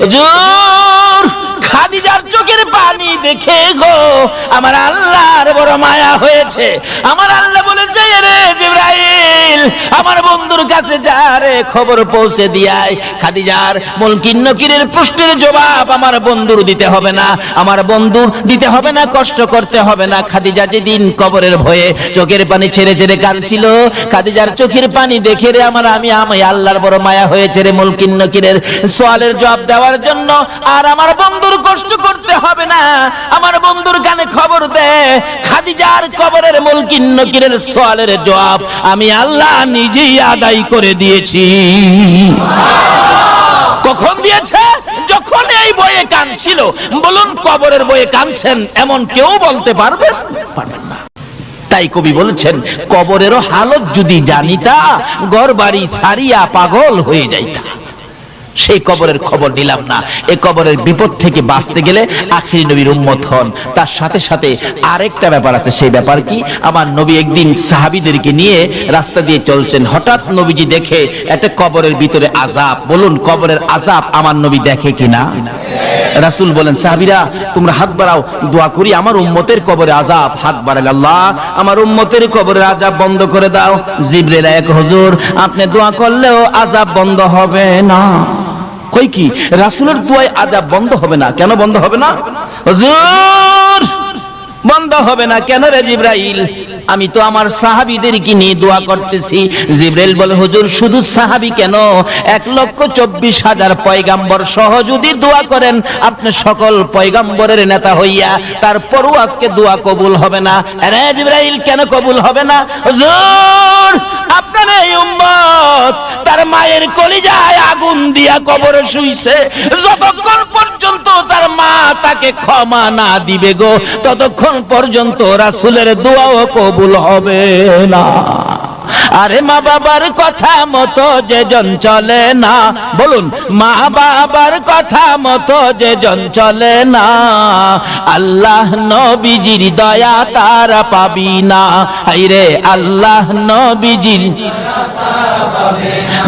হুজুর খাদিজার চোখের পানি দেখে গো আমার আল্লাহর বড় মায়া হয়েছে। আমার আল্লাহ বলেছে, রে জিবরাইল আমার বন্ধুর কাছে যা রে, খবর পৌঁছে দিয়াই খাদিজার মুনকির নকিরের প্রশ্নের জবাব আমার বন্ধুর দিতে হবে না, আমার বন্ধুর দিতে হবে না, কষ্ট করতে হবে না। খাদিজা যেদিন কবরের ভয়ে চোখের পানি ছেড়ে ছেড়ে কাঁদছিল, খাদিজার চোখের পানি দেখে রে আমি আল্লাহর বড় মায়া হয়েছে রে মুনকির নকিরের সওয়ালের জবাব দেওয়ার জন্য। আর আমার বন্ধুর কষ্ট করতে হবে না, আমার বন্ধুর কানে খবর দে, খাদিজার কবরের মুনকির নকিরের সওয়ালের জবাব আমি আল্লাহ নিজেই আদায় করে দিয়েছি। কখন দিয়েছে? যখন এই বয়ে কাঁদছিল। বলুন, কবরের বয়ে কাঁদছেন এমন কেউ বলতে পারবেন না। তাই কবি বলেছেন, কবরেরও হালত যদি জানিতা, ঘর বাড়ি সারিয়া পাগল হয়ে যাইতা। সেই কবরের খবর নিলাম না। এই কবরের বিপদ থেকে বাঁচতে গেলে আখিরি নবীর উম্মত হন। তার সাথে সাথে আরেকটা ব্যাপার আছে। সেই ব্যাপার কি? আমার নবী একদিন সাহাবীদেরকে নিয়ে রাস্তা দিয়ে চলছেন, হঠাৎ নবীজি দেখে একটা কবরের ভিতরে আযাব। বলুন, কবরের আযাব আমার নবী দেখে কিনা? রাসূল বলেন, সাহাবীরা তোমরা হাত বাড়াও, দোয়া করি আমার উম্মতের কবরে আযাব। হাত বাড়ালে, আল্লাহ আমার উম্মতের কবরের আযাব বন্ধ করে দাও। জিবরিল এক, হুজুর আপনি দোয়া করলেও আযাব বন্ধ হবে না। কই কি? রাসূলের দোয়ায় আযাব বন্ধ হবে না? কেন বন্ধ হবে না? হুজুর বন্ধ হবে না কেন রে জিবরাইল? আমি তো আমার সাহাবীদেরকে নিয়ে দোয়া করতেছি। জিবরাইল বলে, হুজুর শুধু সাহাবী কেন, 1,24,000 পয়গাম্বর সহ যদি দোয়া করেন আপনি সকল পয়গাম্বরের নেতা হইয়া, তারপরও আজকে দোয়া কবুল হবে না। আরে জিবরাইল কেন কবুল হবে না? হুজুর আপনার এই উম্মত তার মায়ের কলিজায় আগুন দিয়া কবরে শুইছে, যতক্ষণ পর্যন্ত তার মা তাকে ক্ষমা না দিবে গো, ততক্ষণ পর্যন্ত রাসূলের দোয়াও কবুল হবে না। আরে মা বাবার কথা মতো যে জন চলে না, বলুন মা বাবার কথা মতো যে জন চলে না, আল্লাহ নবীজির দয়া তারা পাবি না। হায়রে আল্লাহ নবীজির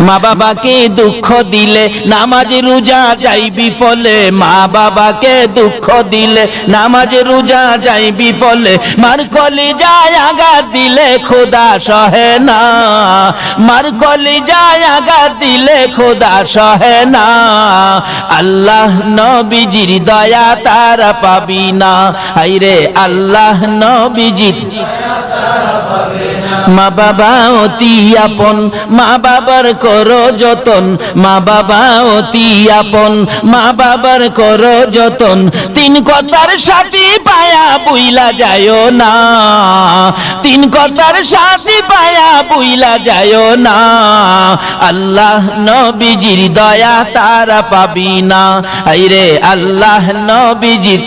মা বাবাকে দুঃখ দিলে নামাজ রোজা যাইবি ফলে, মা বাবাকে দুঃখ দিলে নামাজ রোজা যাইবি ফলে, মার কলিজায় আঘাত দিলে খোদা সহে না, মার কলিজায় আঘাত দিলে খোদা সহে না, আল্লাহ নবীজির দয়া তারা পাবি না। হায়রে আল্লাহ নবীজির মা বাবা অতি আপন, মা বাবার করো যতন, মা বাবা অতি আপন, মা বাবার করো যতন, তিন কথার সাথী পায়া বুইলা যায়ও না, তিন কথার সাথী পায়া বুইলা যায়ও না, আল্লাহ নবীজির দয়া তারা পাবি না। হায়রে আল্লাহ নবীজির।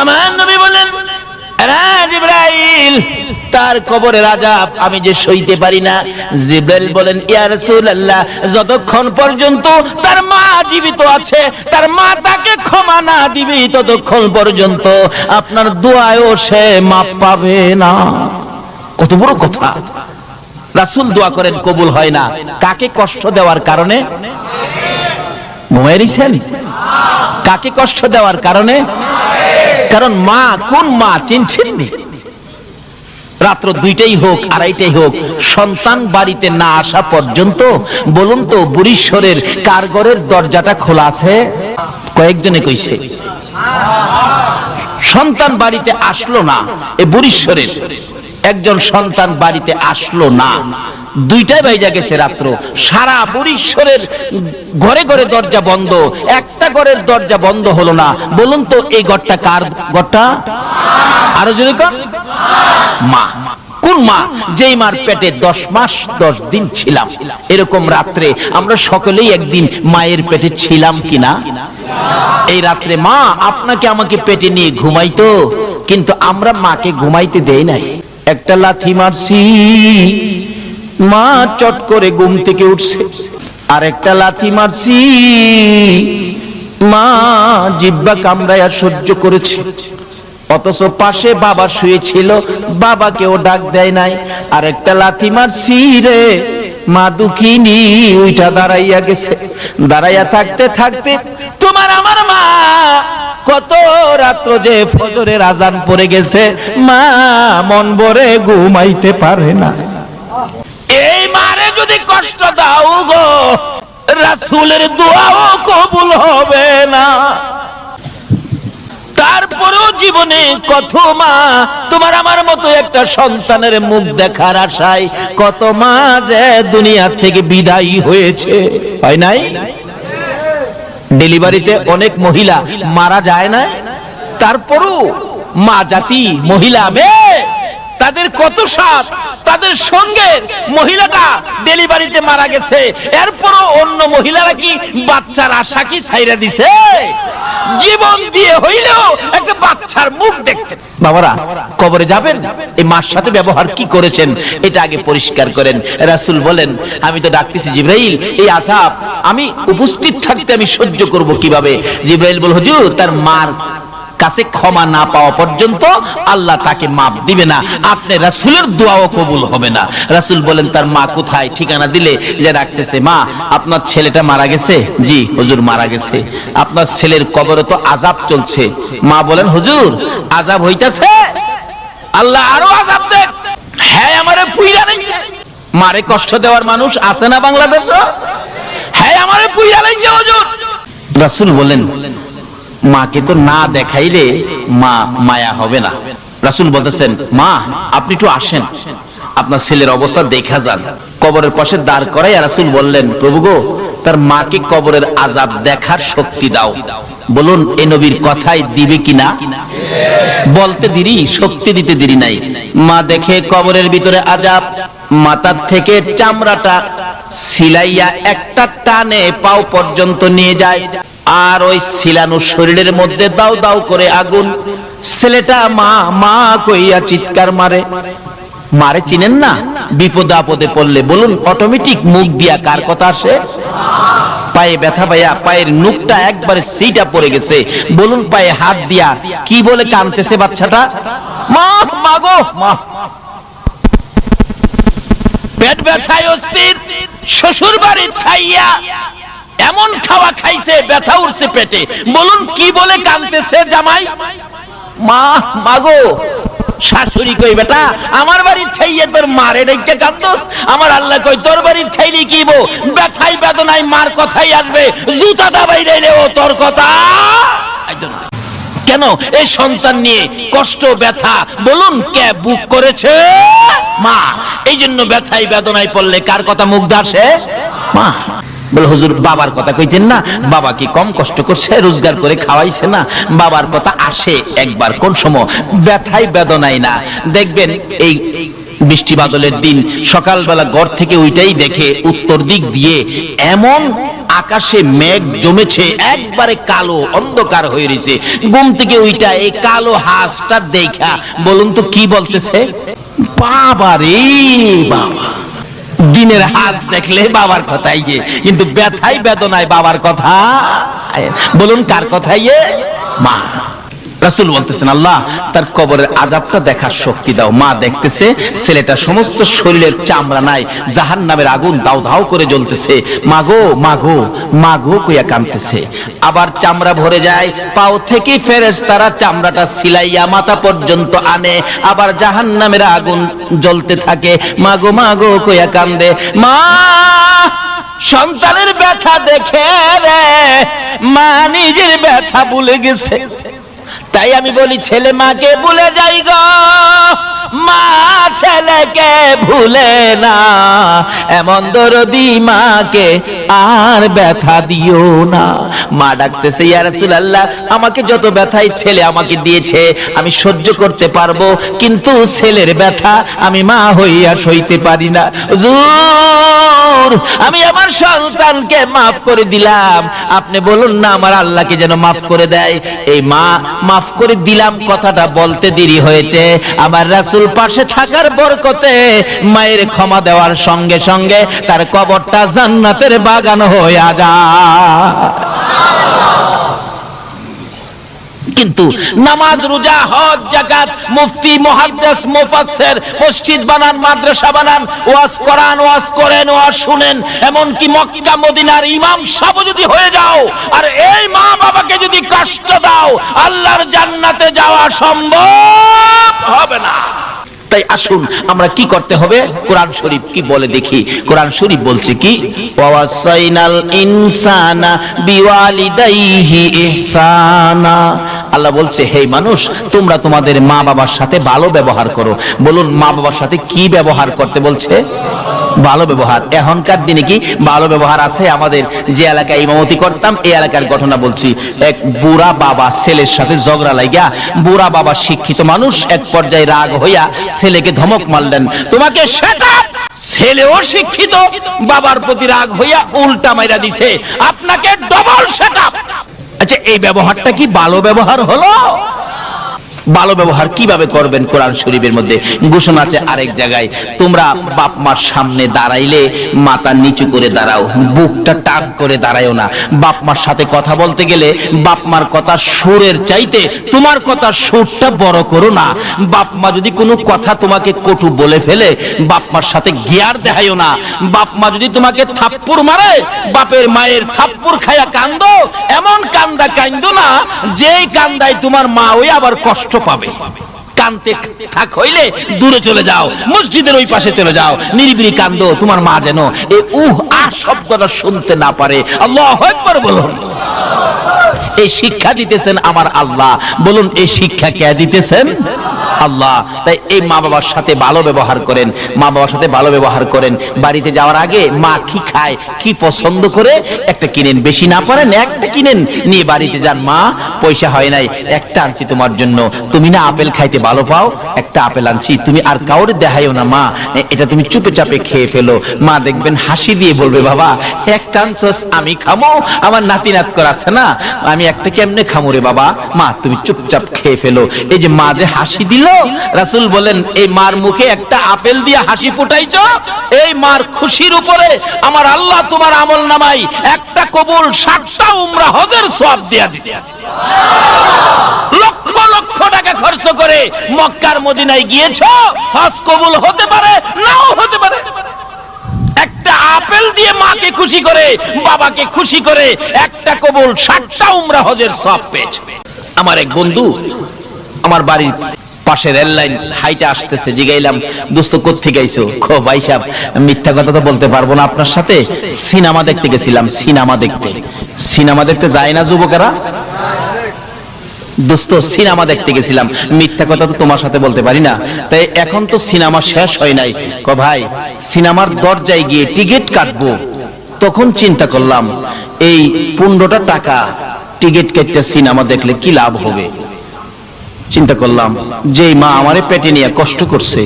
আমার নবী বলেন, জিবরাইল তার কবরের আযাব আমি যে সইতে পারি না। জিবরাইল বলেন, ইয়া রাসূলুল্লাহ যতক্ষণ পর্যন্ত তার মা জীবিত আছে, তার মা তাকে ক্ষমা না দিবে, ততক্ষণ পর্যন্ত আপনার দোয়ায়ও সে মাপ পাবে না। কত বড় কথা! রাসূল দোয়া করেন, কবুল হয় না। কাকে কষ্ট দেওয়ার কারণে? ঘুমাইছেন? কাকে কষ্ট দেওয়ার কারণে? কারণ মা, কোন মা চিনছেন? রাত্র 2টাই হোক 2:30টাই হোক, সন্তান বাড়িতে না আসা পর্যন্ত বলুন তো বুড়িশ্বরের কার ঘরের দরজাটা খোলা আছে? কয়েকজনে কইছে। সন্তান বাড়িতে আসলো না, এ বুড়িশ্বরের একজন সন্তান বাড়িতে আসলো না, 2টা বেজে গেছে রাত্র, সারা বুড়িশ্বরের ঘরে ঘরে দরজা বন্ধ, একটা ঘরের দরজা বন্ধ হলো না। বলুন তো এই ঘরটা কার ঘরটা? আরো জোরে কর। মা। কোন মা? যেই মার পেটে 10 মাস 10 দিন ছিলাম। এরকম রাত্রে আমরা সকলেই একদিন মায়ের পেটে ছিলাম কিনা? এই রাত্রে মা আপনাকে আমাকে পেটে নিয়ে ঘুমাইতো, কিন্তু আমরা মাকে ঘুমাইতে দেই নাই। একটা লাথি মারছি, মা চট করে ঘুম থেকে উঠছে। আর একটা লাথি মারছি, মা জিহ্বা কামড়ায়া সহ্য করেছে। অথচ পাশে বাবা শুয়েছিল, বাবাকেও ডাক দেয় নাই। আর একটা লাথি মারছি রে, মা দুঃখিনী ওইটা দাঁড়াইয়া গেছে। দাঁড়াইয়া থাকতে থাকতে তোমার আমার মা কত রাত্র যে ফজরের আজান পড়ে গেছে, মা মন ভরে ঘুমাইতে পারে না। এই মারে যদি কষ্ট দাও গো, রাসূলের দোয়াও কবুল হবে না। তারপরেও জীবনে কত মা তোমার আমার মতো একটা সন্তানের মুখ দেখার আশায় কত মা যে দুনিয়া থেকে বিদায়ী হয়েছে, হয় নাই? ডেলিভারিতে অনেক মহিলা মারা যায় না, তারপরও মা জাতি মহিলা মেয়ে তাদের কত সাথ, তাদের সঙ্গে মহিলাটা ডেলিভারিতে মারা গেছে, এরপরও অন্য মহিলারা কি বাচ্চার আশা কি ছাইরা দিছে? জীবন দিয়ে হইলেও একটা বাচ্চার মুখ দেখতে। বাবারা, কবরে যাবেন, এই মার সাথে ব্যবহার কি করেছেন এটা আগে পরিষ্কার করেন। রাসূল বলেন, আমি তো ডাকতেছি জিবরাইল, এই আযাব আমি উপস্থিত থাকতে আমি সহ্য করব কিভাবে? জিবরাইল বল, হুজুর তার মার কাছে ক্ষমা না পাওয়া পর্যন্ত আল্লাহ তাকে মাফ দিবে না, আপনি রাসূলের দোয়াও কবুল হবে না। রাসূল বলেন, তার মা কোথায়? ঠিকানা দিলে যে ডাকতেছে, মা আপনার ছেলেটা মারা গেছে। জি হুজুর মারা গেছে। আপনার ছেলের কবরে তো আযাব চলছে। মা বলেন, হুজুর আযাব হইতাছে, আল্লাহ আরো আযাব দেন। হ্যাঁ আমারে পুইরা লাইছে। মারে কষ্ট দেওয়ার মানুষ আছে না বাংলাদেশে? হ্যাঁ আমারে পুইরা লাইছে হুজুর। রাসূল বলেন, মাকে তো না দেখাইলে মা মায়া হবে না। রাসূল বলতেছেন, মা আপনি একটু আসেন, আপনার ছেলের অবস্থা দেখা যান। কবরের পাশে দাঁড় করাই রাসূল বললেন, প্রভু গো, তার মাকে কবরের আযাব দেখার শক্তি দাও। বলুন এই নবীর কথাই দিবে কিনা? বলতে দেরি, শক্তি দিতে দেরি নাই। মা দেখে কবরের ভিতরে আযাব, মাথার থেকে চামড়াটা সিলাইয়া একটা টানে পাও পর্যন্ত নিয়ে যায়, আর ওই সিলানো শরীরের মধ্যে দাও দাও করে আগুন। ছেলেটা মা মা কইয়া চিৎকার মারে। মারে চিনেন না? বিপদ আপদে পড়লে বলুন অটোমেটিক মুখ দিয়া কার কথা আসে? পায়ে ব্যথা পাইয়া পায়ের নুকটা একবারে সিটা পড়ে গেছে, বলুন পায়ে হাত দিয়া কি বলে কাঁদতেছে বাচ্চাটা? মা মাগো মা। পেট ব্যথায় অস্থির, শ্বশুর বাড়ি খাইয়া এমন খাওয়া খাইছে ব্যথা উঠছে পেটে, বলুন কি বলে কাঁদতেছে জামাই? মা মাগো। শাশুড়ি কই, বেটা আমার বাড়ি খাইয়ে তোর মারে ডেকে কাঁদছস? আমার আল্লাহ কই, তোর বাড়ি খাইলি কি বো, ব্যথাই বেদনায় মার কথাই আসবে, জুতাটা বাইরে ও তোর কথা। কেন এই সন্তান নিয়ে কষ্ট ব্যথা বলুন কে বুক করেছে? মা। এই জন্য ব্যথাই বেদনায় পড়লে কার কথা মুখ আসে? মা। বলে হুজুর বাবার কথা কইতেন না, বাবা কি কম কষ্ট করছে, রোজগার করে খাওয়াইছে না? বাবার কথা আসে একবার, কোন সময়? ব্যথাই বেদনায় না। দেখবেন এই বৃষ্টি বাদলের দিন সকালবেলা ঘর থেকে ওইটাই দেখে উত্তর দিক দিয়ে এমন আকাশে মেঘ জমেছে, একবারে কালো অন্ধকার হয়ে রয়েছে। ঘুম থেকে ওইটা এই কালো হাঁসটা দেখা বলুন তো কি বলতেছে? বাবা রে বাবা। দিনের হাঁস দেখলে বাবার কথাই, কিন্তু ব্যথাই বেদনায় বাবার কথা বলুন কার কথাই? মা। রাসূল বলতেছেন, আল্লাহ তার কবরের আযাবটা দেখার শক্তি দাও। মা দেখতেছে ছেলেটা সমস্ত শরীরের চামড়া নাই, জাহান্নামের আগুন দাউ দাউ করে জ্বলতেছে। মাগো মাগো মাগো কইয়া কাঁদতেছে। আবার চামড়া ভরে যায়, পাও থেকে ফেরেশতারা চামড়াটা সিলাইয়া মাথা পর্যন্ত আনে, আবার জাহান্নামের আগুন জ্বলতে থাকে। মাগো মাগো কইয়া কান্দে। মা সন্তানের ব্যথা দেখে রে মা নিজের ব্যথা ভুলে গেছে। তাই আমি বলি ছেলে মাকে ভুলে যাই গো, মা ছেলেকে ভুলে না। এমন দরদি মাকে আর ব্যথা দিও না। মা ডাকতেছে, ইয়া রাসূলুল্লাহ আমাকে যত ব্যথাই ছেলে আমাকে দিয়েছে আমি সহ্য করতে পারবো, কিন্তু ছেলের ব্যথা আমি মা হইয়া সইতে পারি না। হুজুর আমি আমার সন্তানকে মাফ করে দিলাম, আপনি বলুন না আমার আল্লাহকে যেন মাফ করে দেয়। এই মা মাফ করে দিলাম কথাটা বলতে দেরি হয়েছে, আবার রাসূল পাশে থাকার বরকতে মায়ের ক্ষমা দেওয়ার সঙ্গে সঙ্গে তার কবরটা জান্নাতের বাগান হয়ে যায়। কিন্তু নামাজ, রোজা, হজ, যাকাত, মুফতি, মুহাদ্দিস, মুফাসসির, মসজিদ বানান, মাদ্রাসা বানান, ওয়াজ করান, ওয়াজ করেন, ওয়াজ শুনেন, এমনকি মক্কা মদিনার ইমাম সাহেব যদি হয়ে যাও আর এই মা বাবাকে যদি কষ্ট দাও, আল্লাহর জান্নাতে যাওয়া সম্ভব হবে না। তাই আসুন আমরা কি করতে হবে, কোরআন শরীফ কি বলে দেখি। কোরআন শরীফ বলছে কি, ওয়াসাইনাল ইনসানা বিওয়ালিদাইহি ইহসানা। আল্লাহ বলছে, হে মানুষ, তোমরা তোমাদের মা বাবার সাথে ভালো ব্যবহার করো। বলুন, মা বাবার সাথে কি ব্যবহার করতে বলছে? ভালো ব্যবহার। এখনকার দিনে কি ভালো ব্যবহার আছে? আমাদের যে এলাকায় ইমামতি করতাম, এই এলাকার ঘটনা বলছি। এক বুড়া বাবা ছেলের সাথে ঝগড়া লাগিয়া, বুড়া বাবা শিক্ষিত মানুষ, এক পর্যায়ে রাগ হইয়া ছেলেকে ধমক মারলেন, তোমাকে সেটা। ছেলেও শিক্ষিত, বাবার প্রতি রাগ হইয়া উল্টা মাইরা দিছে, আপনাকে ডবল সেটা। আচ্ছা, এই ব্যবহারটা কি ভালো ব্যবহার হলো? ভালো ব্যবহার কিভাবে করবেন? কোরআন শরীফের মধ্যে ঘোষণা আছে আরেক জায়গায়, তোমরা বাপ মার সামনে দাঁড়াইলে মাথা নিচু করে দাঁড়াও, বুকটা টান করে দাঁড়ায়ও না। বাপ মার সাথে কথা বলতে গেলে বাপ মার কথা সুরের চাইতে তোমার কথা সুরটা বড় করো না। বাপ মা যদি কোনো কথা তোমাকে কটু বলে ফেলে, বাপ মার সাথে গিয়ার দেখাইও না। বাপ মা যদি তোমাকে থাপ্পড় মারে, বাপের মায়ের থাপ্পড় খায়া কান্দো, এমন কান্দা কান্দো না যেই কান্দায় তোমার মা ওই আবার কষ্ট পাবে। কানতে থাক হইলে দূরে চলে যাও, মসজিদের ওই পাশে চলে যাও, নিরিবিলি কান্দো, তোমার মা যেন এই শব্দটা শুনতে না পারে। আল্লাহু আকবার বলুন। এই শিক্ষা দিতেছেন আমার আল্লাহ। বলুন, এই শিক্ষা কে দিতেছেন? আল্লাহ। তাই এই মা বাবার সাথে ভালো ব্যবহার করেন, মা বাবার সাথে ভালো ব্যবহার করেন। বাড়িতে যাওয়ার আগে মা কি খায়, কি পছন্দ করে একটা কিনেন, বেশি না পারেন একটা কিনেন, নিয়ে বাড়িতে যান, মা পয়সা হয় নাই, একটা আনছি তোমার জন্য, তুমি না আপেল খাইতে ভালো পাও, একটা আপেল আনছি, তুমি আর কাউরে দেখাইও না মা, এটা তুমি চুপে চাপে খেয়ে ফেলো। মা দেখবেন হাসি দিয়ে বলবে, বাবা একটা আনছস, আমি খামো, আমার নাতি নাত করা আছে না, আমি একটা কেমনে খামো রে বাবা, মা তুমি চুপচাপ খেয়ে ফেলো। এই যে মা যে হাসি দিল, রাসূল বলেন, এই মার মুখে একটা আপেল দিয়ে হাসি ফুটাইছো, এই মার খুশির উপরে আমার আল্লাহ তোমার আমল নামাই একটা কবুল 60টা উমরা হজের সওয়াব দিয়া দিছে। লক্ষ লক্ষ টাকা খরচ করে মক্কার মদিনায় গিয়েছো, হজ কবুল হতে পারে, নাও হতে পারে। একটা আপেল দিয়ে মাকে খুশি করে, বাবাকে খুশি করে একটা কবুল 60টা উমরা হজের সওয়াব পেয়েছে। আমার এক বন্ধু আমার বাড়ির পাশে রেল লাইন হাইটে আসতেছে, জিগাইলাম, দোস্ত কোত্থেকে আইছো? খো ভাই সাহেব, মিথ্যা কথা তো বলতে পারবো না আপনার সাথে, সিনেমা দেখতে গেছিলাম। সিনেমা দেখতে, সিনেমা দেখতে যায় না যুবকেরা? দোস্ত সিনেমা দেখতে গেছিলাম, মিথ্যা কথা তো তোমার সাথে বলতে পারি না। তাই এখন তো সিনেমা শেষ হয় নাই। কো ভাই, সিনেমার দরজায় গিয়ে টিকিট কাটবো, তখন চিন্তা করলাম এই 15টা টাকা টিকিট কেটে সিনেমা দেখলে কি লাভ হবে। চিন্তা করলাম, যে মা আমারে পেটে নিয়ে কষ্ট করছে,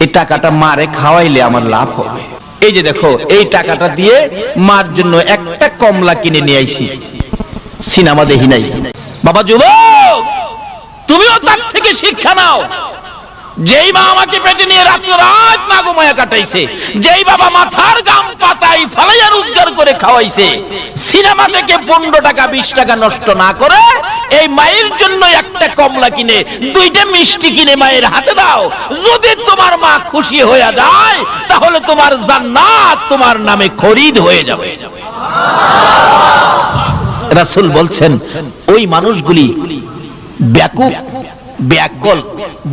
এই টাকাটা মারে খাওয়াইলে আমার লাভ হবে। এই যে দেখো, এই টাকাটা দিয়ে মার জন্য একটা কমলা কিনে নিয়ে আইছি, সিনেমা দেখি নাই। বাবা যুবক, তুমিও তার থেকে শিক্ষা নাও। যেই মা আমাকে পেটে নিয়ে রাত্র রাত না ঘুমায়া কাটাইছে, যেই বাবা মাথার গাম পাতায় ফালাইয়া রোজগার করে খাওয়াইছে, সিনেমা থেকে 15 টাকা 20 টাকা নষ্ট না করে এই মায়ের জন্য একটা কমলা কিনে 2টা মিষ্টি কিনে মায়ের হাতে দাও। যদি তোমার মা খুশি হয়ে যায়, তাহলে তোমার জান্নাত তোমার নামে খরিদ হয়ে যাবে। রাসূল বলছেন, ওই মানুষগুলি ব্যাকুল, ব্যাকল,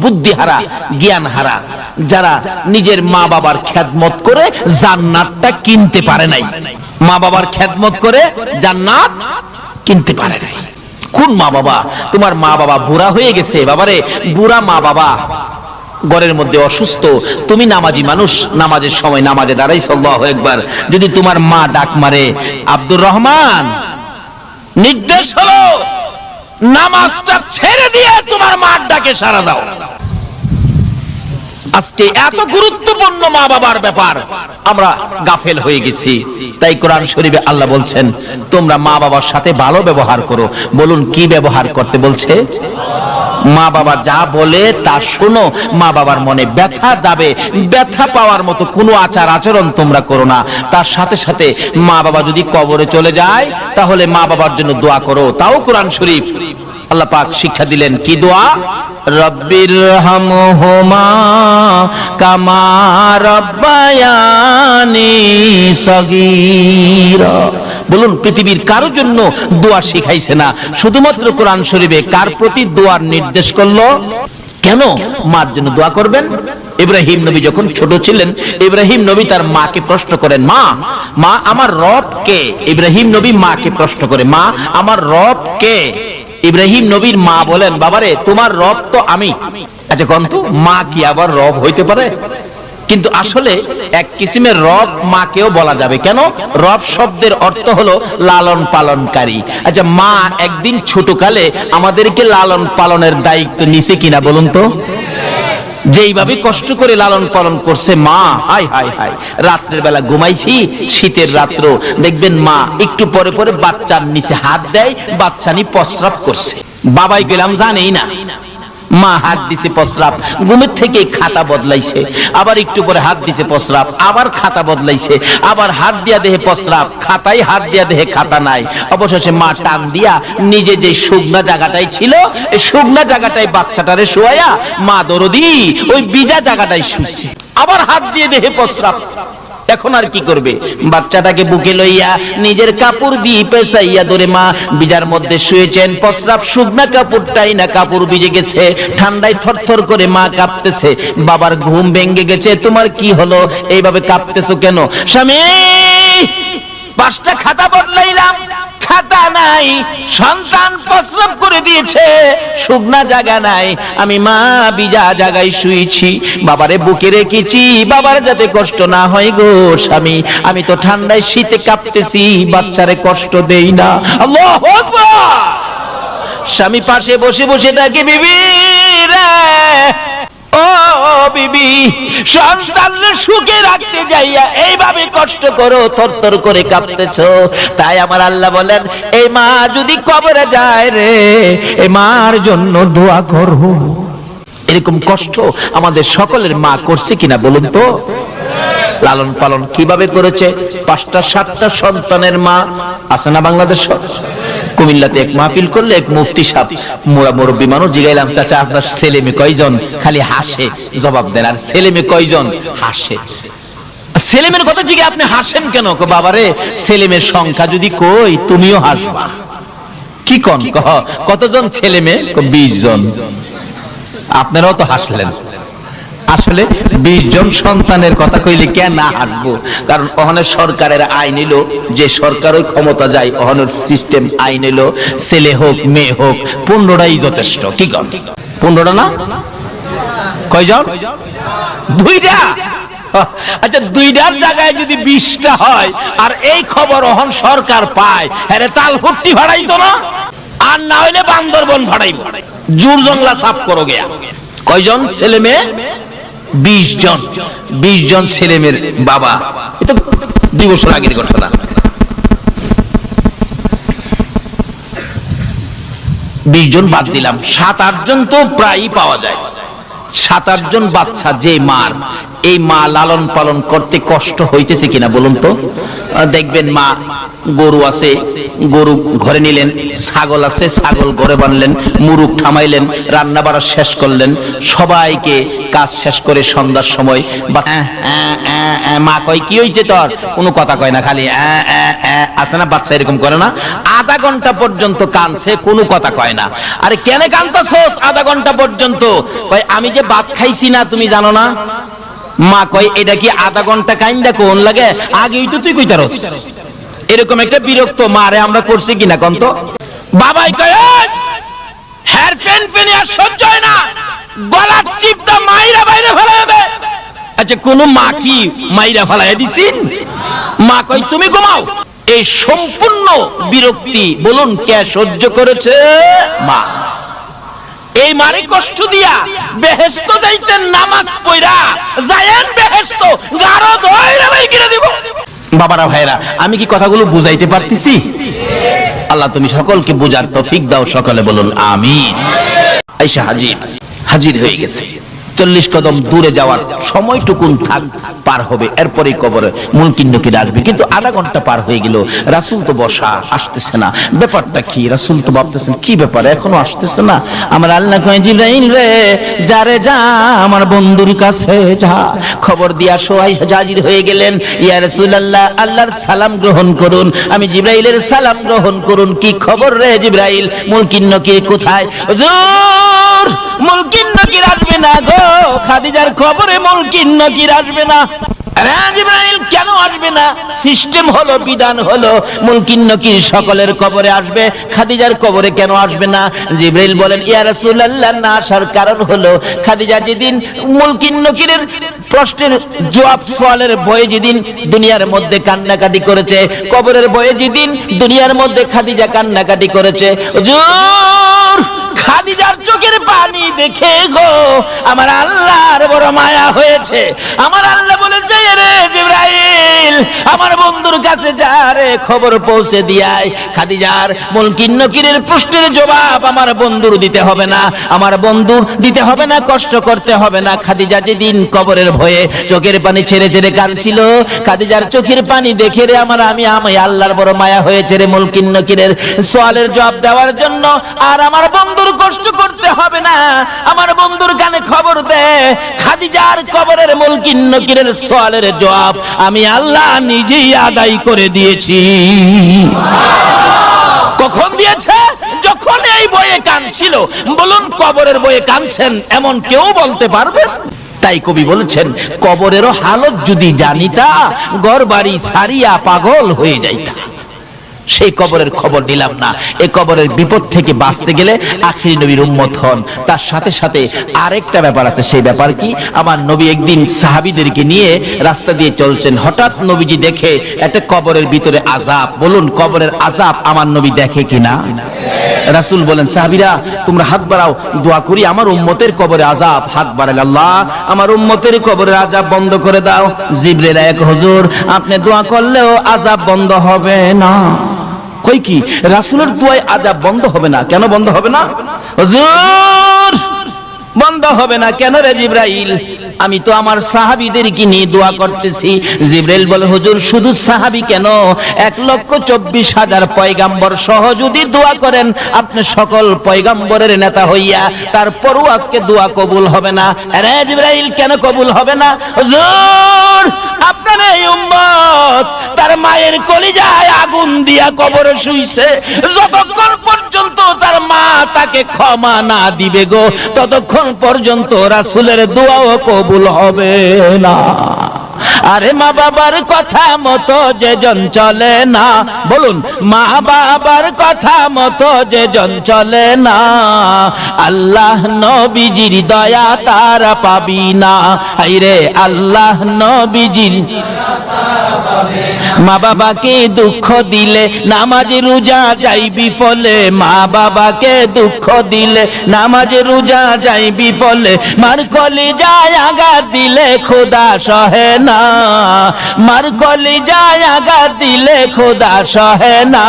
বুদ্ধিহারা, জ্ঞানহারা, যারা নিজের মা বাবার খেদমত করে জান্নাতটা কিনতে পারে নাই। মা বাবার খেদমত করে জান্নাত কিনতে পারে নাই। কোন মা বাবা? তোমার মা বাবা বুড়া হয়ে গেছে, বাবারে বুড়া মা বাবা ঘরের মধ্যে অসুস্থ, তুমি নামাজি মানুষ, নামাজের সময় নামাজে দাঁড়াইছো, আল্লাহু আকবার, যদি তোমার মা ডাক মারে, আব্দুর রহমান, নির্দেশ হলো নামাজটা ছেড়ে দিয়ে তোমার মার ডাকে সাড়া দাও। আজকে এত গুরুত্বপূর্ণ মা বাবার ব্যাপার আমরা গাফেল হয়ে গেছি। তাই কোরআন শরীফে আল্লাহ বলছেন, তোমরা মা বাবার সাথে ভালো ব্যবহার করো। বলুন, কি ব্যবহার করতে বলছে? মা বাবা যা বলে তা শোনো। মা বাবার মনে ব্যথা যাবে, ব্যথা পাওয়ার মতো কোনো আচার আচরণ তোমরা করো না। তার সাথে সাথে মা বাবা যদি কবরে চলে যায়, তাহলে মা বাবার জন্য দোয়া করো। তাও কোরআন শরীফ আল্লাহ পাক শিক্ষা দিলেন কি দোয়া, রব্বিরহামহুমা কামা রাব্বায়ানি সগীরা। বলুন, পৃথিবীর কারোর জন্য দোয়া শিখাইছে না, শুধুমাত্র কোরআন শরীফে কার প্রতি দোয়ার নির্দেশ করলো? কেন মার জন্য দোয়া করবেন? ইব্রাহিম নবী যখন ছোট ছিলেন, ইব্রাহিম নবী তার মাকে প্রশ্ন করেন, মা মা আমার রব কে? ইব্রাহিম নবী মাকে প্রশ্ন করে, মা আমার রব কে? ইব্রাহিম নবীর মা বলেন, বাবারে তোমার রব তো আমি। আচ্ছা কন্ত, মা কি আবার রব হইতে পারে? কিন্তু আসলে এক কিসিমের রব মাকেও বলা যাবে। কেন? রব শব্দের অর্থ হলো লালন পালনকারী। আচ্ছা, মা একদিন ছোটকালে আমাদেরকে লালন পালনের দায়িত্ব নিছে কিনা বলুন তো? যেইভাবে কষ্ট করে লালন পালন করছে মা, হাই হাই হাই, রাত্রের বেলা ঘুমাইছি, শীতের রাত্র, দেখবেন মা একটু পরে পরে বাচ্চার নিচে হাত দেয়, বাচ্চা নি প্রস্রাব করছে, বাবাই গেলাম জানেই না, মা হাত দিছে প্রস্রাব, ঘুমের থেকে খাতা বদলাইছে, আবার একটু পরে হাত দিছে প্রস্রাব, আবার খাতা বদলাইছে, আবার হাত দিয়া দেহে প্রস্রাব, খাতায় হাত দিয়া দেহে খাতা নাই। অবশেষে মা টান দিয়া নিজে যে শুকনা জায়গাটাই ছিল, এই শুকনা জায়গাটাই বাচ্চাটারে শোয়ায়া মা দরদি ওই বিজা জায়গাটাই শুইছে, আবার হাত দিয়ে দেহে প্রস্রাব। এখন আর কি করবে? বাচ্চাটাকে বুকে লইয়া নিজের কাপড় দিয়ে পেঁচাইয়া ধরে মা বিজার মধ্যে শুয়েছেন, প্রস্রাব শুকনা কাপড়টাই না, কাপড় ভিজে গেছে, ঠান্ডায় থরথর করে মা কাঁপতেছে। বাবার ঘুম ভেঙে গেছে, তোমার কি হলো, এইভাবে কাঁপতেছো কেন? স্বামী, 5টা খাতা বদলাইলাম, খাতা নাই, সন্তান প্রস্রাব করে দিয়েছে, শুকনা জায়গা নাই, আমি মা বিজা জায়গায় শুয়েছি, বাবারে বুকে রেখেছি, বাবার যাতে কষ্ট না হয় গো স্বামী, আমি তো ঠান্ডায় শীতে কাঁপতেছি, বাচ্চারে কষ্ট দেই না। আল্লাহু আকবার। স্বামী পাশে বসে বসে ডাকে, বিবি রে, ও বিবি, সন্তানকে সুখে রাখতে যাইয়া এইভাবে কষ্ট করো, থরথর করে কাঁপতেছো। তাই আমার আল্লাহ বলেন, এই মা যদি কবরে যায় রে, এই মার জন্য দোয়া করো। এরকম কষ্ট আমাদের সকলের মা করছে কিনা বলুন তো? লালন পালন কিভাবে করেছে? 5টা 7টা সন্তানের মা আছে না বাংলাদেশ? কুমিল্লাতে এক মাহফিল করলে এক মুফতি সাহেব, মোরা মুরব্বী মানুষ, জিগাইলাম, চাচা আপনার ছেলে মেয়ে কয়জন? খালি হাসে জবাব দেন, আর ছেলে মেয়ে কয়জন? হাসে। ছেলে মেয়ের কথা জিগে আপনি হাসেন কেন? বাবারে, ছেলে মেয়ের সংখ্যা যদি কই, তুমিও হাসবা। কি কন? কতজন ছেলে মেয়ে? 20 জন। আপনারাও তো হাসলেন। আসলে 20 জন সন্তানের কথা কইলে কেন না হাসবো? কারণ ওখানে সরকারের আইন এলো, যে সরকারই ক্ষমতা যায়, ওখানের সিস্টেম আইন এলো, ছেলে হোক মেয়ে হোক 15টাই যথেষ্ট। কি কন? 15টা না? কয়জন? 2টা। আচ্ছা, 2টার জায়গায় যদি 20টা হয়, আর এই খবর ওখান সরকার পায়, হ্যাঁ তাল হুট্টি ভাড়াইতো না, আর না হইলে বান্দরবন ভাড়াইব, জুর জংলা সাফ করো গিয়া। কয়জন ছেলে মেয়ে? 20 জন। 20 জন ছেলে মেয়ের বাবা। এটা 2 বছর আগের ঘটনা। 20 জন বাদ দিলাম, 7-8 জন তো প্রায়ই পাওয়া যায়। 7-8 জন বাচ্চা যে মার, এই মা লালন পালন করতে কষ্ট হইতেছে কিনা বলুন তো? দেখবেন মা গরু আছে, গরু ঘরে নিলেন, ছাগল আছে, ছাগল ঘরে বানলেন, মুরুগ থামাইলেন, রান্না বাড়া শেষ করলেন, সবাইকে কাজ শেষ করে সন্ধ্যার সময় মা কয়, কি হয়েছে তোর? কোনো কথা কয় না, খালি আছে না বাচ্চা এরকম করে না? আধা ঘন্টা পর্যন্ত কাঁদছে, কোনো কথা কয় না। আরে কেন কাঁদতেছস আধা ঘন্টা পর্যন্ত? কয়, আমি যে ভাত খাইছি না, তুমি জানো না? মা কয়, এটা কি আধা ঘন্টা কাইন্দা কোন লাগে? আগেই তো তুই কইতারস। এরকম একটা বিরক্ত মারে আমরা করছি কিনা কন্ত? বাবাই কয়, হেয়ার পেন পেনে আর সহ্য হয় না, গলার চিপটা মাইরা বাইরে ফেলাই দে। আচ্ছা, কোন মা কি মাইরা ফেলাই দিছেন? মা কয়, তুমি ঘুমাও। এই সম্পূর্ণ বিরক্তি বলুন কে সহ্য করেছে? মা। এই মারে কষ্ট দিয়া বেহেশত যাইতেন নামাজ পড়া, যায়েন বেহেশত গারো ধইরা বাই করে দিব। বাবারা ভাইরা, আমি কি কথাগুলো বুঝাইতে পারতেছি? আল্লাহ তুমি সকলকে বুঝার তৌফিক দাও, সকলে বলুন আমিন। আয়েশা হাজির হয়ে গেছে। 40 কদম দূরে যাওয়ার সময়টুকুন থাক, পার হবে, এরপরে কবরে মুনকির নকির আসবে। কিন্তু আধা ঘন্টা পার হয়ে গেল, রাসূল তো বসা, আসতেছে না। ব্যাপারটা কি? রাসূল তো ভাবতেছেন কি ব্যাপার, এখনো আসতেছে না। আমার আল্লাহ কয়, জিবরাইল রে, যা রে যা, আমার বন্ধুর কাছে যা, খবর দিয়া সোয়াই হাজির হয়ে গেলেন। ইয়া রাসূলুল্লাহ, আল্লাহর সালাম গ্রহণ করুন। আমি জিবরাইলের সালাম গ্রহণ করুন। কি খবর রে জিবরাইল, মুনকির নকির কোথায়? হুজুর, মুনকির নকির আসবে না গো, খাদিজার খবরে মুনকির নকির আসবে না। আরে জিবরাইল, কেন আসবে না? সিস্টেম হলো, বিধান হলো, মুনকির নকির সকলের কবরে আসবে, খাদিজার কবরে কেন আসবে না? জিবরাইল বলেন, ইয়া রাসূলুল্লাহ, না আসার কারণ হলো খাদিজা যেদিন মুনকির নকিরের প্রশ্নের জবাব সওয়ালের ভয়ে যেদিন দুনিয়ার মধ্যে কান্নাকাটি করেছে, কবরের ভয়ে যেদিন দুনিয়ার মধ্যে খাদিজা কান্নাকাটি করেছে, হুজুর, খাদিজার চোখের পানি দেখে গো আমার আল্লাহর বড় মায়া হয়েছে। আমার আল্লাহ বলেছে, রে জিবরাইল, আমার বন্ধুর কাছে যা রে, খবর পৌঁছে দিয়ায়, খাদিজার মুনকির নকিরের প্রশ্নের জবাব আমার বন্ধুর দিতে হবে না, আমার বন্ধুর দিতে হবে না, কষ্ট করতে হবে না। খাদিজা যেদিন কবরের ভয়ে চোখের পানি ছেড়ে ছেড়ে কাঁদছিল, খাদিজার চোখের পানি দেখে রে আমি আল্লাহর বড় মায়া হয়েছে রে মুনকির নকিরের সওয়ালের জবাব দেওয়ার জন্য। আর আমার বন্ধুর কষ্ট করতে হবে না, আমার বন্ধুর কানে খবর দে, খাদিজার কবরের মুনকির নকিরের সওয়ালের জবাব আমি আল্লাহ নিজেই আদায় করে দিয়েছি। কখন দিয়েছে? যখন এই বয়ে কাঁদছিল। বলুন, কবরের বয়ে কাঁদছেন এমন কেউ বলতে পারবেন? তাই কবি বলেছেন, কবরেরও হালত যদি জানিতা, ঘর বাড়ি সারিয়া পাগল হয়ে যাইতা। সেই কবরের খবর দিলাম না। এই কবরের বিপদ থেকে বাঁচতে গেলে আখিরি নবীর উম্মত হন। তার সাথে সাথে আরেকটা ব্যাপার আছে। সেই ব্যাপার কি? আমার নবী একদিন সাহাবীদেরকে নিয়ে রাস্তা দিয়ে চলছেন, হঠাৎ নবীজি দেখে একটা কবরের ভিতরে আযাব। বলুন, কবরের আযাব আমার নবী দেখে কিনা? রাসূল বলেন, সাহাবীরা তোমরা হাত বাড়াও, দোয়া করি আমার উম্মতের কবরে আযাব। হাত বাড়ালে, আল্লাহ আমার উম্মতের কবরের আযাব বন্ধ করে দাও। জিবরাইল এক, হুজুর আপনি দোয়া করলেও আযাব বন্ধ হবে না। কই কি? রাসূলের দোয়ায় আযাব বন্ধ হবে না? কেন বন্ধ হবে না? হুজুর বন্ধ হবে না কেন রে জিবরাইল? আমি তো আমার সাহাবীদেরকে নিয়ে দোয়া করতেছি। জিবরাইল বলে, হুজুর শুধু সাহাবী কেন, 1,24,000 পয়গাম্বর সহ যদি দোয়া করেন আপনি সকল পয়গাম্বরের নেতা হইয়া, তারপরও আজকে দোয়া কবুল হবে না। আরে জিবরাইল, কেন কবুল হবে না? হুজুর আপনার এই উম্মত তার মায়ের কলিজায় আগুন দিয়া কবরে শুইছে, যতক্ষণ পর্যন্ত তার মা তাকে ক্ষমা না দিবে গো, ততক্ষণ পর্যন্ত রাসূলের দোয়াও কবুল হবে না। আরে মা বাবার কথা মতো যে জন চলে না, বলুন মা বাবার কথা মতো যে জন চলে না, আল্লাহ নবীজির দয়া তারা পাবি না। আইরে আল্লাহ নবীজির মা বাবাকে দুঃখ দিলে নামাজ রোজা যাইবি ফলে, মা বাবাকে দুঃখ দিলে নামাজ রোজা যাইবি ফলে, মার কলিজায় আঘাত দিলে খোদা সহে না, মার কলিজায় আঘাত দিলে খোদা সহে না,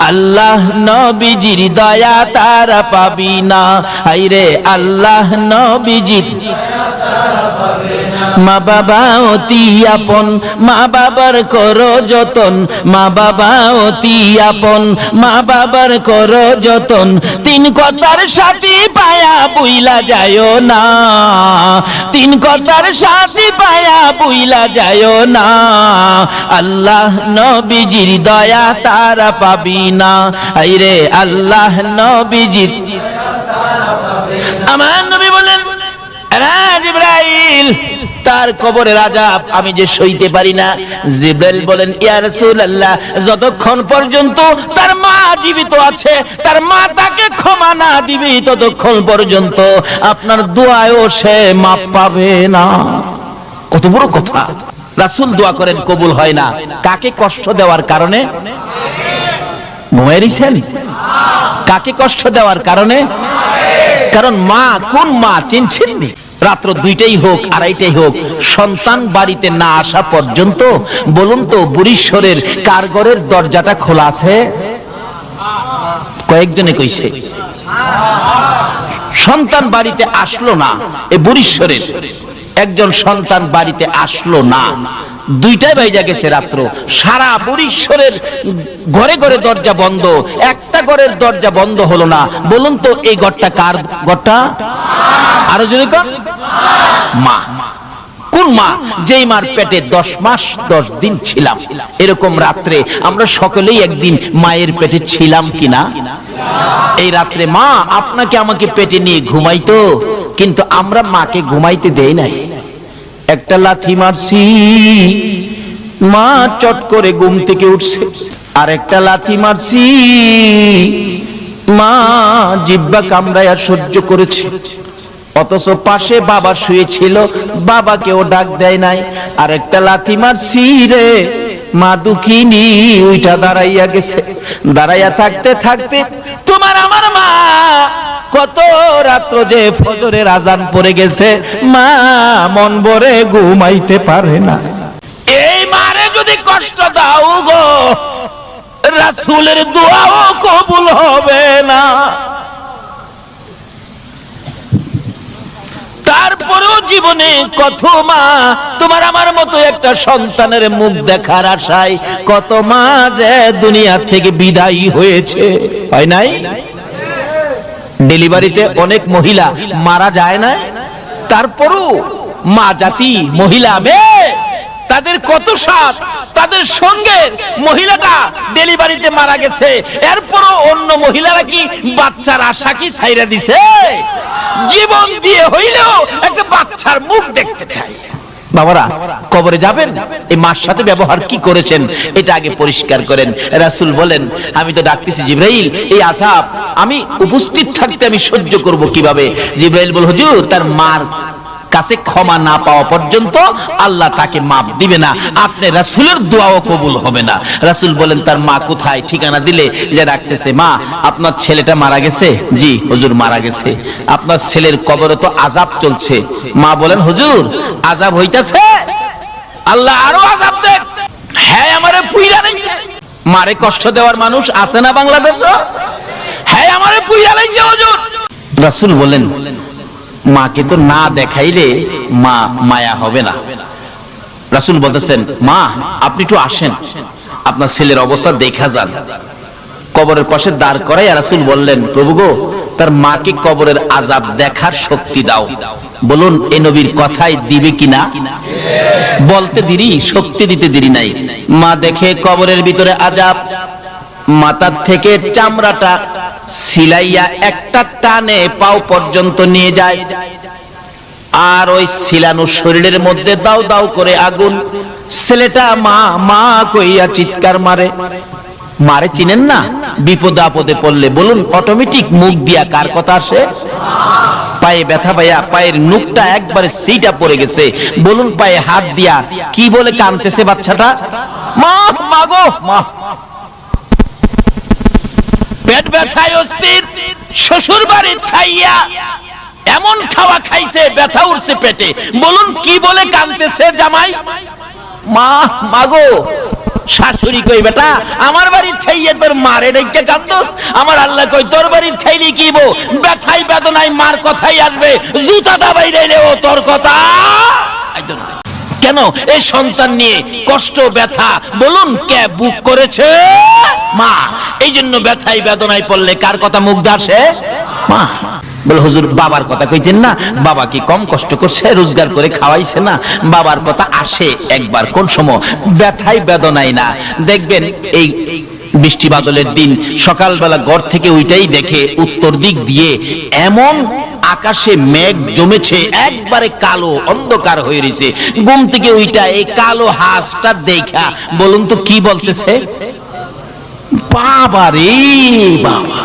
আল্লাহ নবীজির দয়া তারা পাবি না। আইরে আল্লাহ নবীজির মা বাবা অতি আপন, মা বাবার করো যতন, মা বাবা অতি আপন, মা বাবার করো যতন, তিন কথার সাথী পায়া বুইলা যায়ও না, তিন কথার সাথী পায়া বুইলা যায়ও না, আল্লাহ নবীজির দয়া তারা পাবি না। আইরে আল্লাহ নবীজির। আমার নবী বলেন, জিবরাইল তার কবরের আযাব আমি যে সইতে পারি না। জিবরাইল বলেন, ইয়া রাসূলুল্লাহ যতক্ষণ পর্যন্ত তার মা জীবিত আছে, তার মা তাকে ক্ষমা না দিবে, ততক্ষণ পর্যন্ত আপনার দোয়ায়ও সে মাপ পাবে না। কত বড় কথা! রাসূল দোয়া করেন, কবুল হয় না। কাকে কষ্ট দেওয়ার কারণে? ঘুমাইছেন? কাকে কষ্ট দেওয়ার কারণে? কারণ মা, কোন মা চিনছেন? রাত্র 2টাই হোক 2:30টাই হোক, সন্তান বাড়িতে না আসা পর্যন্ত বলুন তো বুড়িশ্বরের কার ঘরের দরজাটা খোলা আছে? কয়েকজনে কইছে। সন্তান বাড়িতে আসলো না, এই বরিশ্বরের একজন সন্তান বাড়িতে আসলো না, 2টায় বাইজা গেছে রাত্র। সারা বরিশ্বরের ঘরে ঘরে দরজা বন্ধ, একটা ঘরের দরজা বন্ধ হলো না। বলুন তো এই ঘরটা কার ঘরটা? আরো যদি কোন মা। কোন মা? যেই মার পেটে 10 মাস 10 দিন ছিলাম। এরকম রাত্রে আমরা সকলেই একদিন মায়ের পেটে ছিলাম কিনা? এই রাত্রে মা আপনাকে আমাকে পেটে নিয়ে ঘুমাইতো, কিন্তু আমরা মাকে ঘুমাইতে দেই নাই। একটা লাথি মারছি, মা চট করে ঘুম থেকে উঠছে। আর একটা লাথি মারছি, মা জিহ্বা কামড়ায়া সহ্য করেছে। অথচ পাশে বাবা শুয়েছিল, বাবাকেও ডাক দেয় নাই। আর একটা লাথি মারছি রে, মা দুঃখিনী উইটা দাঁড়াইয়া গেছে। দাঁড়াইয়া থাকতে থাকতে তোমার আমার মা কত রাত্র যে ফজরের আজান পড়ে গেছে, মা মন ভরে ঘুমাইতে পারে না। এই মারে যদি কষ্ট দাও গো, রাসূলের দোয়াও কবুল হবে না। তারপরেও জীবনে কত মা তোমার আমার মতো একটা সন্তানের মুখ দেখার আশায় কত মা যে দুনিয়া থেকে বিদায়ী হয়েছে, হয় নাই? ডেলিভারিতে অনেক মহিলা মারা যায় না, তারপরও মা জাতি মহিলা মেয়ে তাদের কত সাথ, তাদের সঙ্গে মহিলাটা ডেলিভারিতে মারা গেছে, এরপরও অন্য মহিলারা কি বাচ্চার আশা কি ছাইরা দিছে? জীবন দিয়ে হইলেও একটা বাচ্চার মুখ দেখতে চাই। বাবারা কবরে যাবেন, এই মার সাথে ব্যবহার কি করেছেন এটা আগে পরিষ্কার করেন। রাসূল বলেন, আমি তো ডাকতেছি জিবরাইল, এই আযাব আমি উপস্থিত থাকতে আমি সহ্য করব কিভাবে? জিবরাইল বল, হুজুর তার মার কাছে ক্ষমা না পাওয়া পর্যন্ত আল্লাহ তাকে মাফ দিবে না, আপনি রাসূলের দোয়াও কবুল হবে না। রাসূল বলেন, তার মা কোথায়? ঠিকানা দিলে যে ডাকতেছে, মা আপনার ছেলেটা মারা গেছে। জি হুজুর মারা গেছে। আপনার ছেলের কবরে তো আযাব চলছে। মা বলেন, হুজুর আযাব হইতাছে, আল্লাহ আরো আযাব দেন। হ্যাঁ আমারে পুইরা লাইছে। মারে কষ্ট দেওয়ার মানুষ আছে না বাংলাদেশে? হ্যাঁ আমারে পুইরা লাইছে হুজুর। রাসূল বলেন, মাকে তো না দেখাইলে মা মায়া হবে না। রাসূল বলতেছেন, মা আপনি একটু আসেন, আপনার ছেলের অবস্থা দেখা যান। কবরের পাশে দাঁড় করাই রাসূল বললেন, প্রভু গো তার মাকে কবরের আযাব দেখার শক্তি দাও। বলুন এই নবীর কথাই দিবে কিনা? বলতে দেরি, শক্তি দিতে দেরি নাই। মা দেখে কবরের ভিতরে আযাব, মাথার থেকে চামড়াটা সিলাইয়া একটা টানে পাও পর্যন্ত নিয়ে যায়। আর ওই সিলানো শরীরের মধ্যে দাও দাও করে আগুন। ছেলেটা মা মা কইয়া চিৎকার মারে। মারে চিনেন না? বিপদ আপদে পড়লে বলুন অটোমেটিক মুখ দিয়া কার কথা আসে? পায়ে ব্যথা পাইয়া পায়ের নুকটা একবারে সিটা পড়ে গেছে, বলুন পায়ে হাত দিয়া কি বলে কাঁদতেছে বাচ্চাটা? মা মাগো মা। পেট ব্যথায় অস্থির, শ্বশুর বাড়ির খাইয়া এমন খাওয়া খাইছে ব্যথা উঠছে পেটে, বলুন কি বলে কাঁদতেছে জামাই? মা মাগো। শাশুড়ি কই, বেটা আমার বাড়ির খাইয়ে তোর মারে ডেকে কাঁদছস? আমার আল্লাহ কই, তোর বাড়ির খাইলি কি বো, ব্যথাই বেদনায় মার কথাই আসবে, জুতা দাবাই রেলেও তোর কথা। কেন এই সন্তান নিয়ে কষ্ট ব্যথা বলুন কে বুক করেছে? মা। এই জন্য ব্যথাই বেদনায় পড়লে কার কথা মুখ আসে? মা। বলে হুজুর বাবার কথা কইতেন না, বাবা কি কম কষ্ট করছে, রোজগার করে খাওয়াইছে না? বাবার কথা আসে একবার, কোন সময়? ব্যথাই বেদনায় না। দেখবেন এই বৃষ্টি বাদলের দিন সকালবেলা ঘর থেকে ওইটাই দেখে উত্তর দিক দিয়ে এমন আকাশে মেঘ জমেছে, একবারে কালো অন্ধকার হয়ে রয়েছে। ঘুম থেকে ওইটা এই কালো হাঁসটা দেখা বলুন তো কি বলতেছে? বাবা রে বাবা।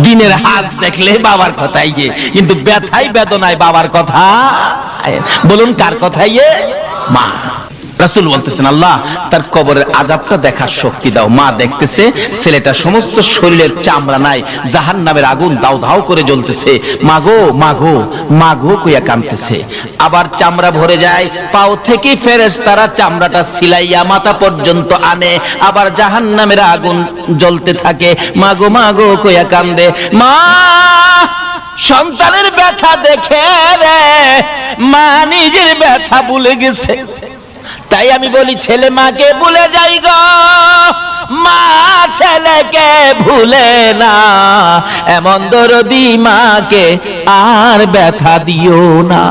দিনের হাঁস দেখলে বাবার কথাই গে, কিন্তু ব্যথাই বেদনায় বাবার কথা বলুন কার কথাই? মা। রাসূল বলতেছেন, আল্লাহ তার কবরের আযাবটা দেখার শক্তি দাও। মা দেখতেছে ছেলেটা সমস্ত শরীরের চামড়া নাই, জাহান্নামের আগুন দাউ দাউ করে জ্বলতেছে। মাগো মাগো মাগো কইয়া কাঁদতেছে। আবার চামড়া ভরে যায়, পাও থেকে ফেরেশতারা চামড়াটা সিলাইয়া মাথা পর্যন্ত আনে, আবার জাহান্নামের আগুন জ্বলতে থাকে। মাগো মাগো কইয়া কান্দে। মা সন্তানের ব্যথা দেখে রে মা নিজের ব্যথা ভুলে গেছে। তাই আমি বলি, ছেলে মাকে ভুলে যাই গো, মা ছেলেকে ভুলে না। এমন দরদি মাকে আর ব্যথা দিও না।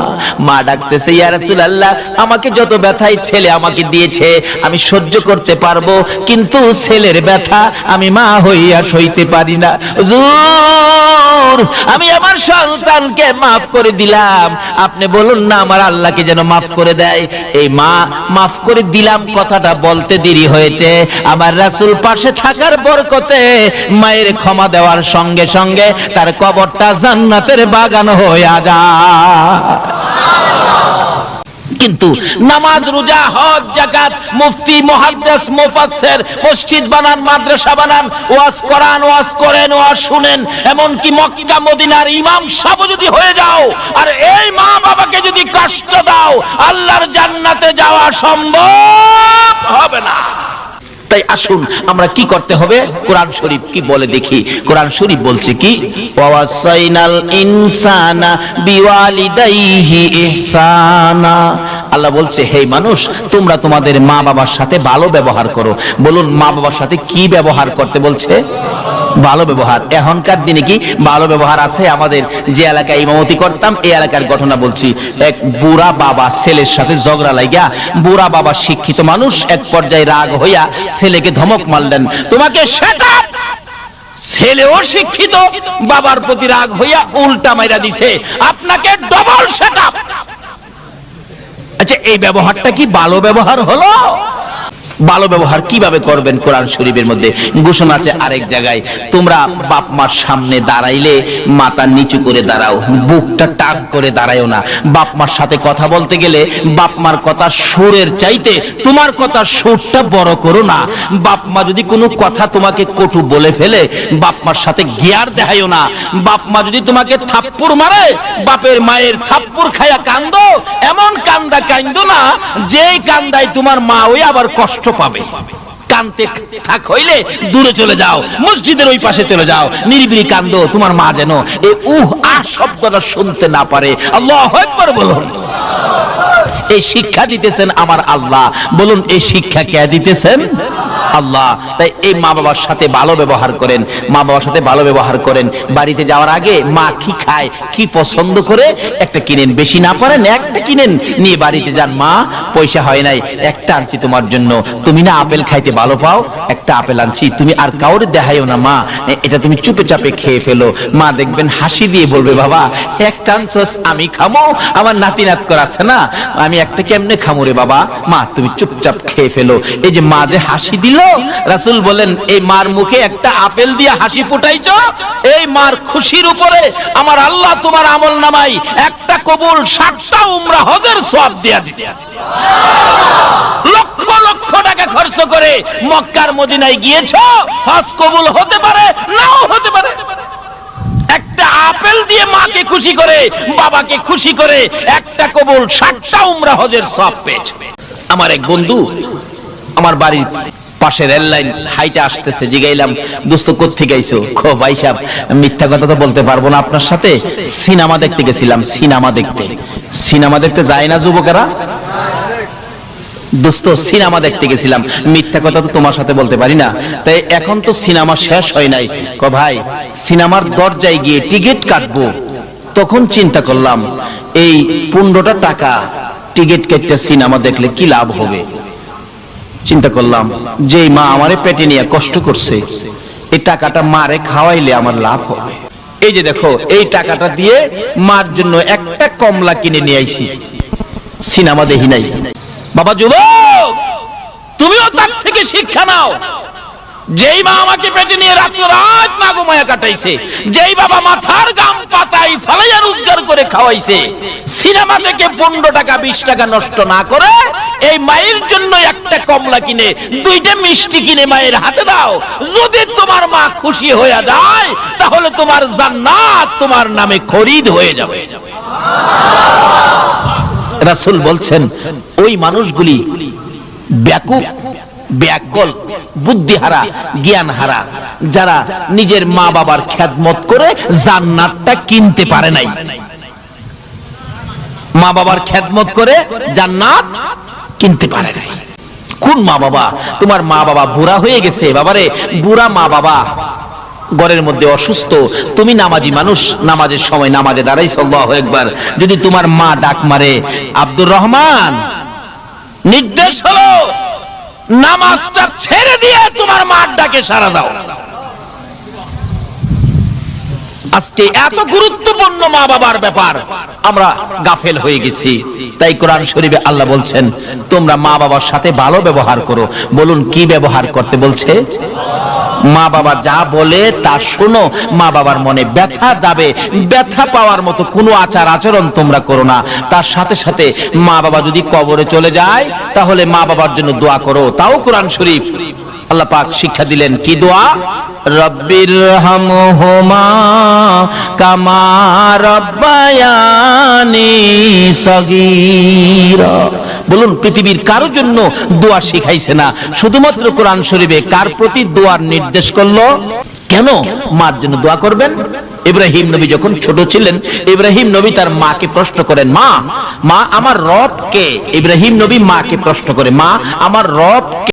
মা ডাকতেছে, ইয়া রাসূলুল্লাহ, আমাকে যত ব্যথাই ছেলে আমাকে দিয়েছে আমি সহ্য করতে পারবো, কিন্তু ছেলের ব্যথা আমি মা হইয়া সইতে পারি না। হুজুর, আমি আমার সন্তানকে মাফ করে দিলাম, আপনি বলুন না আমার আল্লাহকে যেন মাফ করে দেয়। এই মা মাফ করে দিলাম কথাটা বলতে দেরি হয়েছে, আমার রাসূল পাশে থাকার বরকতে মায়ের ক্ষমা দেওয়ার সঙ্গে সঙ্গে তার কবরটা জান্নাতের বাগান হয়ে যায়। কিন্তু নামাজ, রোজা, হজ, যাকাত, মুফতি, মুহাদ্দিস, মুফাসসির, মসজিদ বানান, মাদ্রাসা বানান, ওয়াজ করান, ওয়াজ করেন, ওয়াজ শুনেন, এমন কি মক্কা মদিনার ইমাম সাহেব যদি হয়ে যাও আর এই মা বাবাকে যদি কষ্ট দাও, আল্লাহর জান্নাতে যাওয়া সম্ভব হবে না। তাই আসুন আমরা কি করতে হবে, কোরআন শরীফ কি বলে দেখি। কোরআন শরীফ বলছে কি, ওয়াসাইনাল ইনসানা বিওয়ালিদাইহি ইহসানা। আল্লাহ বলছে, হে মানুষ, তোমরা তোমাদের মা বাবার সাথে ভালো ব্যবহার করো। বলুন, মা বাবার সাথে কি ব্যবহার করতে বলছে? ভালো ব্যবহার। এখনকার দিনে কি ভালো ব্যবহার আছে? আমাদের যে এলাকায় ইমামতি করতাম এই এলাকার ঘটনা বলছি। এক বুড়া বাবা ছেলের সাথে ঝগড়া লাগিয়া, বুড়া বাবা শিক্ষিত মানুষ, এক পর্যায়ে রাগ হইয়া ছেলেকে ধমক মারলেন, তোমাকে শাট আপ। ছেলেও শিক্ষিত, বাবার প্রতি রাগ হইয়া উল্টা মাইরা দিছে, আপনাকে ডবল শাট আপ। আচ্ছা, এই ব্যবহারটা কি ভালো ব্যবহার হলো? ভালো ব্যবহার কিভাবে করবেন? কোরআন শরীফের মধ্যে ঘোষণা আছে আরেক জায়গায়, তোমরা বাপ মার সামনে দাঁড়াইলে মাথা নিচু করে দাঁড়াও, বুকটা টাক করে দাঁড়ায়ও না। বাপ মার সাথে কথা বলতে গেলে বাপ মার কথা সুরের চাইতে তোমার কথা সুরটা বড় করো না। বাপ মা যদি কোনো কথা তোমাকে কটু বলে ফেলে, বাপ মার সাথে গিয়ার দেখায়ও না। বাপ মা যদি তোমাকে থাপ্পড় মারে, বাপের মায়ের থাপ্পড় খায়া কান্দো, এমন কান্দা কান্দো না যেই কান্দায় তোমার মা ওই আবার কষ্ট পাবে। কানতে থাক হইলে দূরে চলে যাও, মসজিদের ওই পাশে চলে যাও, নিরিবিলি কান্দো, তোমার মা যেন এই শব্দটা শুনতে না পারে। আল্লাহু আকবার বলুন। এই শিক্ষা দিতেছেন আমার আল্লাহ। বলুন, এই শিক্ষা কে দিতেছেন? আল্লাহ। তাই এই মা বাবার সাথে ভালো ব্যবহার করেন, মা বাবার সাথে ভালো ব্যবহার করেন। বাড়িতে যাওয়ার আগে মা কি খায়, কি পছন্দ করে একটা কিনেন, বেশি না পারেন একটা কিনেন, নিয়ে বাড়িতে যান। মা, পয়সা হয় নাই, একটা আনছি তোমার জন্য, তুমি না আপেল খাইতে ভালো পাও, একটা আপেল আনছি, তুমি আর কাউরে দেখাইও না মা, এটা তুমি চুপে চাপে খেয়ে ফেলো। মা দেখবেন হাসি দিয়ে বলবে, বাবা একটা আনছস, আমি খামো, আমার নাতি নাত করা আছে না, আমি একটা কেমনে খামো রে বাবা, মা তুমি চুপচাপ খেয়ে ফেলো। এই যে মা যে হাসি দিল, রাসূল বলেন, এই মার মুখে একটা আপেল দিয়ে হাসি ফুটাইছো, এই মার খুশির উপরে আমার আল্লাহ তোমার আমলনামায় একটা কবুল 60টা উমরা হজের সওয়াব দিয়া দিছে। লক্ষ লক্ষ টাকা খরচ করে মক্কার মদিনায় গিয়েছো, হজ কবুল হতে পারে নাও হতে পারে। একটা আপেল দিয়ে মাকে খুশি করে, বাবাকে খুশি করে একটা কবুল 60টা উমরা হজের সওয়াব পেয়েছে। আমার এক বন্ধু আমার বাড়ির পাশে রেল লাইন হাইটে আসতেছে, জিগাইলাম, দোস্ত কোত্থেকে আইছো? খো ভাই সাহেব, মিথ্যা কথা তো বলতে পারবো না আপনার সাথে, সিনেমা দেখতে গেছিলাম। সিনেমা দেখতে যায় না যুবকেরা? দোস্ত সিনেমা দেখতে গেছিলাম, মিথ্যা কথা তো তোমার সাথে বলতে পারি না। তাই এখন তো সিনেমা শেষ হয় নাই। কো ভাই, সিনেমার দরজায় গিয়ে টিকিট কাটবো, তখন চিন্তা করলাম এই 15টা টাকা টিকিট কেটে সিনেমা দেখলে কি লাভ হবে। চিন্তা করলাম, যে মা আমারে পেটে নিয়ে কষ্ট করছে, এই টাকাটা মারে খাওয়াইলে আমার লাভ হবে। এই যে দেখো, এই টাকাটা দিয়ে মার জন্য একটা কমলা কিনে নিয়ে আইছি, সিনেমা দেখি নাই। বাবা যুবক, তুমিও তার থেকে শিক্ষা নাও। যেই মা আমাকে পেটে নিয়ে রাত রাত মা ঘুমায়া কাটাইছে, যেই বাবা মাথার গাম পাতাই ফালাইয়া রোজগার করে খাওয়াইছে, সিনেমা থেকে 15 টাকা 20 টাকা নষ্ট না করে এই মায়ের জন্য একটা কমলা কিনে 2টা মিষ্টি কিনে মায়ের হাতে দাও। যদি তোমার মা খুশি হয়ে যায় তাহলে তোমার জান্নাত তোমার নামে খরিদ হয়ে যাবে। রাসূল বলছেন ওই মানুষগুলি ব্যাকুল, ব্যাকল, বুদ্ধিহারা, জ্ঞানহারা, যারা নিজের মা বাবার খেদমত করে জান্নাতটা কিনতে পারে নাই। মা বাবার খেদমত করে জান্নাত কিনতে পারে নাই। কোন মা বাবা? তোমার মা বাবা বুড়া হয়ে গেছে, বাবারে বুড়া মা বাবা ঘরের মধ্যে অসুস্থ, তুমি নামাজি মানুষ, নামাজের সময় নামাজে দাঁড়াইছো, আল্লাহু আকবার, যদি তোমার মা ডাক মারে, আব্দুর রহমান, নির্দেশ হলো নামাজটা ছেড়ে দিয়ে তোমার মার ডাকে সাড়া দাও। আজকে এত গুরুত্বপূর্ণ মা বাবার ব্যাপার আমরা গাফেল হয়ে গেছি। তাই কোরআন শরীফে আল্লাহ বলছেন তোমরা মা বাবার সাথে ভালো ব্যবহার করো। বলুন কি ব্যবহার করতে বলছে? মা বাবা যা বলে তা শোনো। মা বাবার মনে ব্যথা যাবে, ব্যথা পাওয়ার মতো কোনো আচার আচরণ তোমরা করো না। তার সাথে সাথে মা বাবা যদি কবরে চলে যায় তাহলে মা বাবার জন্য দোয়া করো। তাও কোরআন শরীফ আল্লাহ পাক শিক্ষা দিলেন, কি দোয়া? রব্বিরহামহুমা কামা রাব্বায়ানি সগীরা। বলুন পৃথিবীর কারোর জন্য দোয়া শিখাইছে না, শুধুমাত্র কোরআন শরীফে কার প্রতি দোয়ার নির্দেশ করলো? কেন মার জন্য দোয়া করবেন? ইব্রাহিম নবী যখন ছোট ছিলেন, ইব্রাহিম নবী তার মাকে প্রশ্ন করেন, মা মা আমার রব কে? ইব্রাহিম নবী মাকে প্রশ্ন করে, মা আমার রব কে?